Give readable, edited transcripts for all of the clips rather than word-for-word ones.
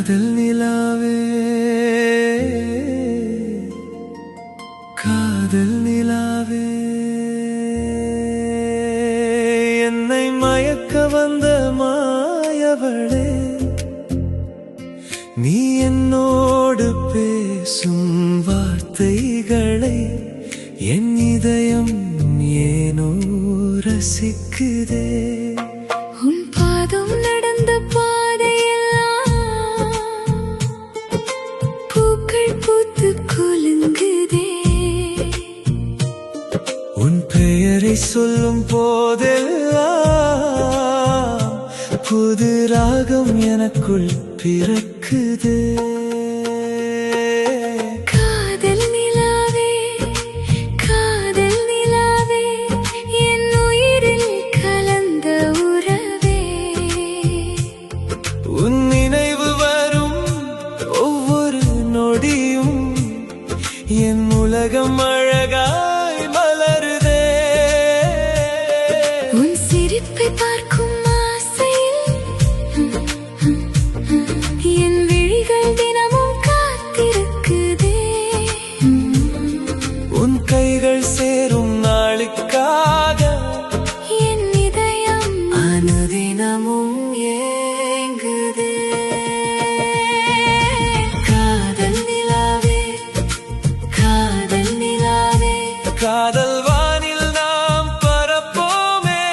காதல் நிலாவே காதல் நிலாவே என்னை மயக்க வந்த மாயவளே நீ என்னோடு பேசும் வார்த்தைகளை என் இதயம் ஏனோ ரசிக்குதே உன் பாதம் நடந்த பாதையெல்லாம் பூக்கள் பூத்து குலுங்குதே உன் பெயரை சொல்லும் போதெல்லாம் புது ராகம் எனக்குள் பிறக்குதே காதல் நிலாவே காதல் நிலாவே என் உயிரில் கலந்த உறவே உன் நினைவு வரும் ஒவ்வொரு நொடியும் என் உலகம் அழகாய் மலருதே உன் சிரிப்பை பார்க்கும் ஆசையில் என் விழிகள் தினமும் காத்திருக்குதே உன் கைகள் சேரும் நாளுக்காக என் இதயம் அனுதினமும் ஏங்குதே காதல் நிலாவே காதல் நிலாவே காதல் வானில் நாம் பறப்போமே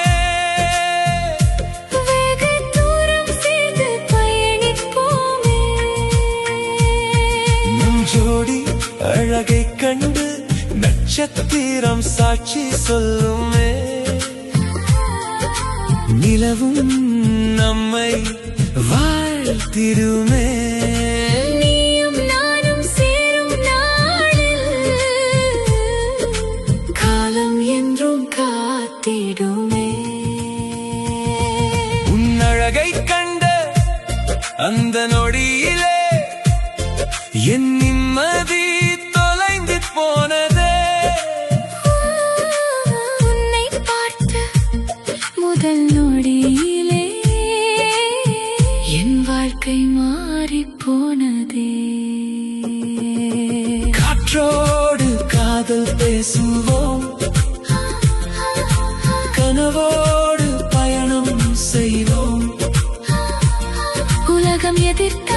வெகு தூரம் சேர்ந்து பயணிப்போமே நம் ஜோடி அழகை கண்டு நட்சத்திரம் சாட்சி சொல்லுமே நிலவும் நம்மை வாழ்த்திடுமே நீயும் நானும் சேரும் நாளில் காலம் என்றும் காத்திடுமே உன் அழகை கண்ட அந்த நொடியிலே என் நிம்மதி தொலைந்து போனதே உன்னை பார்த்த முதல் நொடியிலே என் வாழ்க்கை மாறிப் போனதே காற்றோடு காதல் பேசுவோம் கனவோடு பயணம் செய்வோம் உலகம் எதிர்த்த